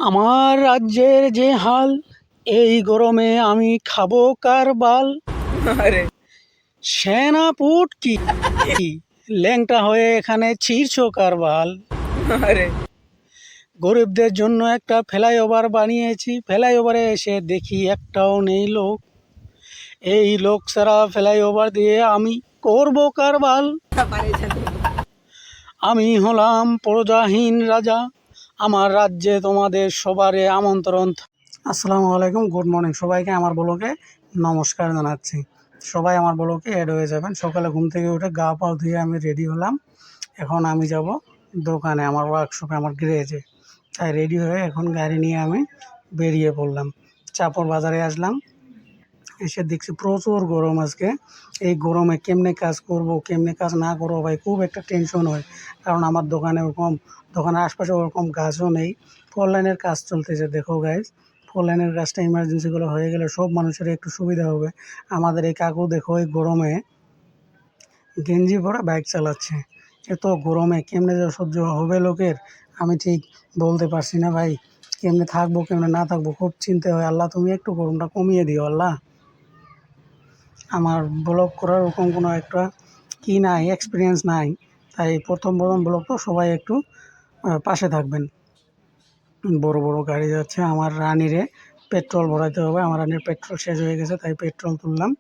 আমার রাজ্যের যে হাল, এই গরমে আমি খাবো কার বাল। আরে সেনাপুট কি ল্যাংটা হয়ে এখানে ছিঁড়ছো কার বাল। আরে গরিবদের জন্য একটা ফ্লাইওভার বানিয়েছি, ফ্লাইওভারে এসে দেখি একটাও নেই লোক। এই লোক ছাড়া ফ্লাইওভার দিয়ে আমি করবো কার বাল। আমি হলাম প্রজাহীন রাজা, আমার রাজ্যে তোমাদের সবারে আমন্ত্রণ। আসসালামু আলাইকুম, গুড মর্নিং সবাইকে। আমার ব্লগে নমস্কার জানাচ্ছি। সবাই আমার ব্লগে অ্যাড হয়ে যাবেন। সকালে ঘুম থেকে উঠে গা পা ধুয়ে আমি রেডি হলাম। এখন আমি যাব দোকানে, আমার ওয়ার্কশপে, আমার গ্যারেজে। তাই রেডি হয়ে এখন গাড়ি নিয়ে আমি বেরিয়ে পড়লাম। চাপড় বাজারে আসলাম, এসে দেখছি প্রচুর গরম আজকে। এই গরমে কেমনে কাজ করব, কেমনে কাজ না করবো ভাই, খুব একটা টেনশন হয়। কারণ আমার দোকানে ওরকম, দোকানের আশপাশে ওরকম গাছও নেই। ফোর লাইনের কাজ চলতেছে, দেখো গাইজ। ফোর লাইনের কাজটা ইমার্জেন্সিগুলো হয়ে গেলে সব মানুষের একটু সুবিধা হবে। আমাদের এই কাকু দেখো এই গরমে গেঞ্জি পরে বাইক চালাচ্ছে। এত গরমে কেমনে যে সহ্য হবে লোকের, আমি ঠিক বলতে পারছি না ভাই। কেমনে থাকবো, কেমনে না থাকবো, খুব চিন্তা হয়। আল্লাহ তুমি একটু গরমটা কমিয়ে দিও আল্লাহ। আমার ব্লগ করার ওরকম কোনো একটা নাই, এক্সপিরিয়েন্স নাই। তাই প্রথম ব্লগ তো সবাই একটু পাশে থাকবেন। বড় বড় গাড়ি যাচ্ছে, আমার রানিরে পেট্রোল ভরাইতে হবে। আমার রানির পেট্রোল শেষ হয়ে গেছে, তাই পেট্রোল তুললাম।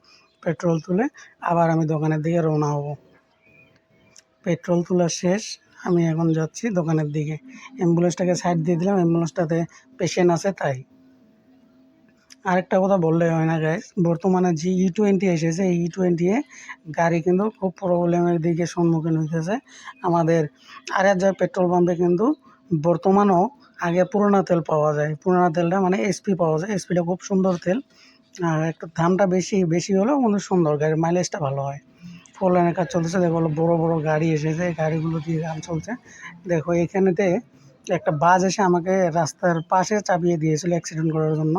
পেট্রোল তুলে আবার আমি দোকানের দিকে রওনা হব। পেট্রোল তোলা শেষ, আমি এখন যাচ্ছি দোকানের দিকে। অ্যাম্বুলেন্সটাকে সাইড দিয়ে দিলাম, অ্যাম্বুলেন্সটাতে পেশেন্ট আছে তাই। আরেকটা কথা বললে হয় না গাইস, বর্তমানে যে E20 এসেছে, এই E20 গাড়ি কিন্তু খুব প্রবলেমের দিকে সম্মুখীন হইতেছে আমাদের। আরেকজার পেট্রোল পাম্পে কিন্তু বর্তমানেও আগে পুরোনো তেল পাওয়া যায়। পুরোনো তেলটা মানে এসপি পাওয়া যায়, এসপিটা খুব সুন্দর তেল। আর একটু দামটা বেশি বেশি হলেও কিন্তু সুন্দর, গাড়ির মাইলেজটা ভালো হয়। ফোর লাইনের কাজ চলতেছে, দেখো বড় বড় গাড়ি এসেছে, গাড়িগুলো দিয়ে কাজ চলছে। দেখো এখানেতে একটা বাস এসে আমাকে রাস্তার পাশে চাপিয়ে দিয়েছিল অ্যাক্সিডেন্ট করার জন্য।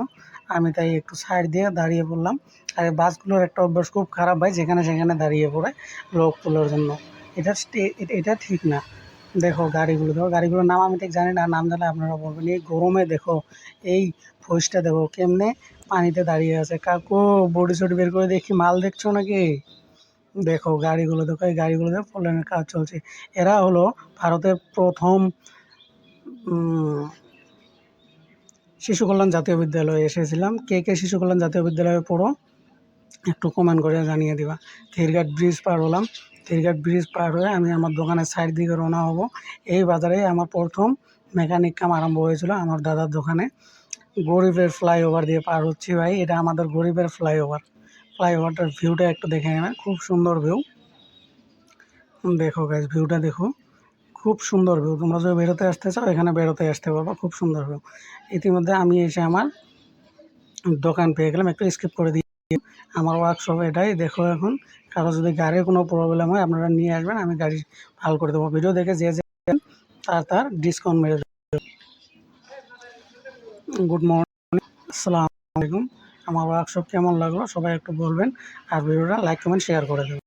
আমি তাই একটু সাইড দিয়ে দাঁড়িয়ে পড়লাম। আর এই বাসগুলোর একটা অভ্যাস খুব খারাপ ভাই, যেখানে সেখানে দাঁড়িয়ে পড়ে লোক তোলার জন্য। এটা ঠিক না। দেখো গাড়িগুলো, দেখো গাড়িগুলোর নাম আমি ঠিক জানি না, নাম জানলে আপনারা বলবেন। এই গরমে দেখো এই ফোর্সটা দেখো কেমনে পানিতে দাঁড়িয়ে আছে। কাকু বডি সডি বের করে দেখি, মাল দেখছো নাকি? দেখো গাড়িগুলো, দেখো এই গাড়িগুলোতে ফোর লাইনের কাজ চলছে। এরা হলো ভারতের প্রথম শিশু কল্যাণ জাতীয় বিদ্যালয়ে এসেছিলাম। কে কে শিশু কল্যাণ জাতীয় বিদ্যালয়ে পড়ো একটু কমেন্ট করে জানিয়ে দিবা। থেরঘাট ব্রিজ পার হলাম। থেরঘাট ব্রিজ পার হয়ে আমি আমার দোকানের সাইড দিকে রওনা হব। এই বাজারে আমার প্রথম মেকানিক কাম আরম্ভ হয়েছিল আমার দাদার দোকানে। গরিবের ফ্লাইওভার দিয়ে পার হচ্ছি ভাই, এটা আমাদের গরিবের ফ্লাইওভার। ফ্লাইওভারটার ভিউটা একটু দেখে নেবেন, খুব সুন্দর ভিউ। দেখো গাইজ, ভিউটা দেখো, খুব সুন্দর ভিউ। তোমরা যদি বেরোতে আসতে চাও এখানে বেরোতে আসতে পারবা, খুব সুন্দর ভিউ। ইতিমধ্যে আমি এসে আমার দোকান পেয়ে গেলাম, একটু স্কিপ করে দিই। আমার ওয়ার্কশপ এটাই। দেখো এখন কারো যদি গাড়ির কোনো প্রবলেম হয় আপনারা নিয়ে আসবেন, আমি গাড়ি ভালো করে দেবো। ভিডিও দেখে যে তার ডিসকাউন্ট মেরে দেবো। গুড মর্নিং, আসসালামু আলাইকুম। আমার ওয়ার্কশপ কেমন লাগলো সবাই একটু বলবেন, আর ভিডিওটা লাইক কমেন্ট শেয়ার করে দেবেন।